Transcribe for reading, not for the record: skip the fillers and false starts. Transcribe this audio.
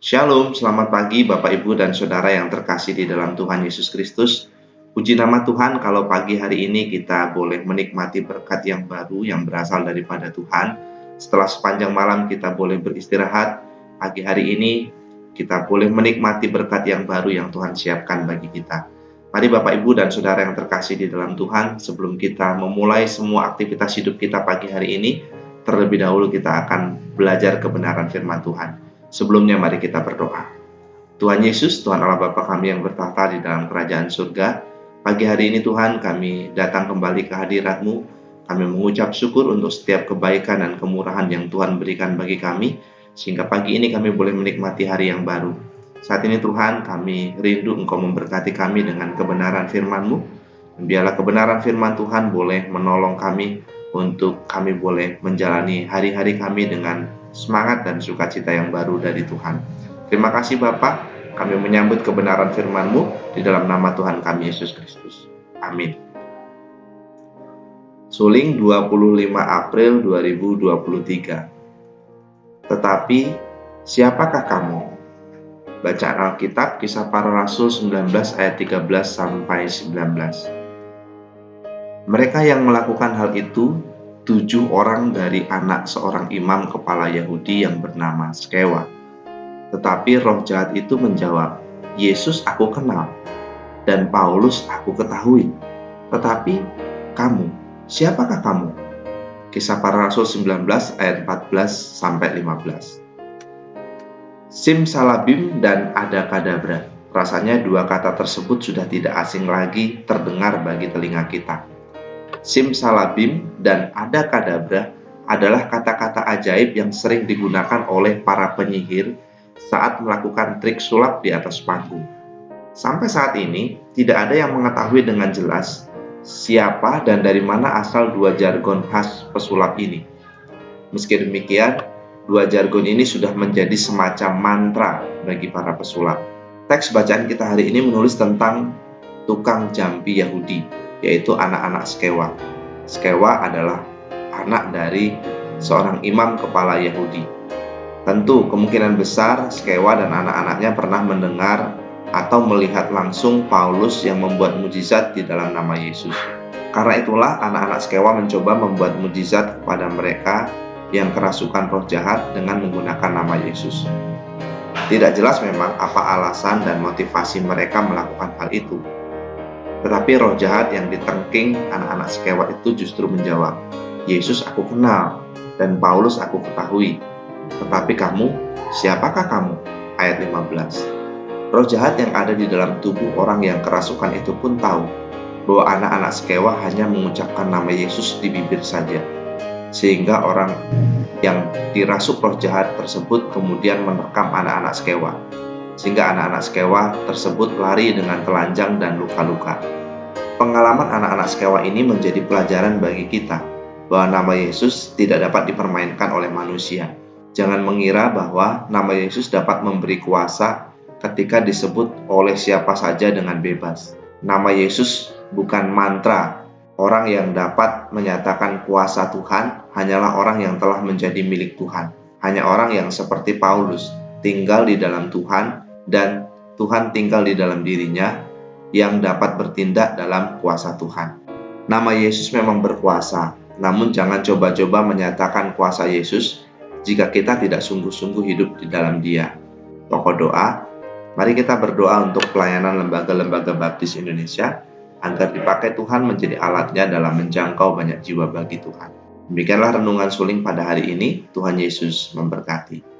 Shalom, selamat pagi Bapak Ibu dan Saudara yang terkasih di dalam Tuhan Yesus Kristus. Puji nama Tuhan kalau pagi hari ini kita boleh menikmati berkat yang baru yang berasal daripada Tuhan. Setelah sepanjang malam kita boleh beristirahat, pagi hari ini kita boleh menikmati berkat yang baru yang Tuhan siapkan bagi kita. Mari Bapak Ibu dan Saudara yang terkasih di dalam Tuhan, sebelum kita memulai semua aktivitas hidup kita pagi hari ini, terlebih dahulu kita akan belajar kebenaran firman Tuhan. Sebelumnya mari kita berdoa. Tuhan Yesus, Tuhan Allah Bapa kami yang bertahta di dalam kerajaan surga, pagi hari ini Tuhan kami datang kembali ke hadirat-Mu. Kami mengucap syukur untuk setiap kebaikan dan kemurahan yang Tuhan berikan bagi kami, sehingga pagi ini kami boleh menikmati hari yang baru. Saat ini Tuhan kami rindu Engkau memberkati kami dengan kebenaran firman-Mu. Biarlah kebenaran firman Tuhan boleh menolong kami untuk kami boleh menjalani hari-hari kami dengan semangat dan sukacita yang baru dari Tuhan. Terima kasih Bapa, kami menyambut kebenaran firman-Mu di dalam nama Tuhan kami Yesus Kristus. Amin. Suling 25 April 2023. Tetapi siapakah kamu? Bacaan Alkitab Kisah Para Rasul 19 ayat 13 sampai 19. Mereka yang melakukan hal itu 7 orang dari anak seorang imam kepala Yahudi yang bernama Skewa. Tetapi roh jahat itu menjawab, Yesus aku kenal, dan Paulus aku ketahui. Tetapi kamu, siapakah kamu? Kisah Para Rasul 19 ayat 14 sampai 15. Simsalabim dan Adakadabra. Rasanya dua kata tersebut sudah tidak asing lagi terdengar bagi telinga kita. Simsalabim dan Adakadabra adalah kata-kata ajaib yang sering digunakan oleh para penyihir saat melakukan trik sulap di atas panggung. Sampai saat ini, tidak ada yang mengetahui dengan jelas siapa dan dari mana asal dua jargon khas pesulap ini. Meski demikian, dua jargon ini sudah menjadi semacam mantra bagi para pesulap. Teks bacaan kita hari ini menulis tentang tukang jampi Yahudi, yaitu anak-anak Skewa. Skewa adalah anak dari seorang imam kepala Yahudi. Tentu kemungkinan besar Skewa dan anak-anaknya pernah mendengar atau melihat langsung Paulus yang membuat mujizat di dalam nama Yesus. Karena itulah anak-anak Skewa mencoba membuat mujizat kepada mereka yang kerasukan roh jahat dengan menggunakan nama Yesus. Tidak jelas memang apa alasan dan motivasi mereka melakukan hal itu. Tetapi roh jahat yang ditengking anak-anak Skewa itu justru menjawab, Yesus aku kenal, dan Paulus aku ketahui. Tetapi kamu, siapakah kamu? Ayat 15. Roh jahat yang ada di dalam tubuh orang yang kerasukan itu pun tahu bahwa anak-anak Skewa hanya mengucapkan nama Yesus di bibir saja. Sehingga orang yang dirasuk roh jahat tersebut kemudian menerkam anak-anak Skewa. Sehingga anak-anak Skewa tersebut lari dengan telanjang dan luka-luka. Pengalaman anak-anak Skewa ini menjadi pelajaran bagi kita bahwa nama Yesus tidak dapat dipermainkan oleh manusia. Jangan mengira bahwa nama Yesus dapat memberi kuasa ketika disebut oleh siapa saja dengan bebas. Nama Yesus bukan mantra. Orang yang dapat menyatakan kuasa Tuhan hanyalah orang yang telah menjadi milik Tuhan. Hanya orang yang seperti Paulus, tinggal di dalam Tuhan dan Tuhan tinggal di dalam dirinya yang dapat bertindak dalam kuasa Tuhan. Nama Yesus memang berkuasa, namun jangan coba-coba menyatakan kuasa Yesus jika kita tidak sungguh-sungguh hidup di dalam Dia. Pokok doa, mari kita berdoa untuk pelayanan lembaga-lembaga baptis Indonesia agar dipakai Tuhan menjadi alatnya dalam menjangkau banyak jiwa bagi Tuhan. Demikianlah renungan suling pada hari ini. Tuhan Yesus memberkati.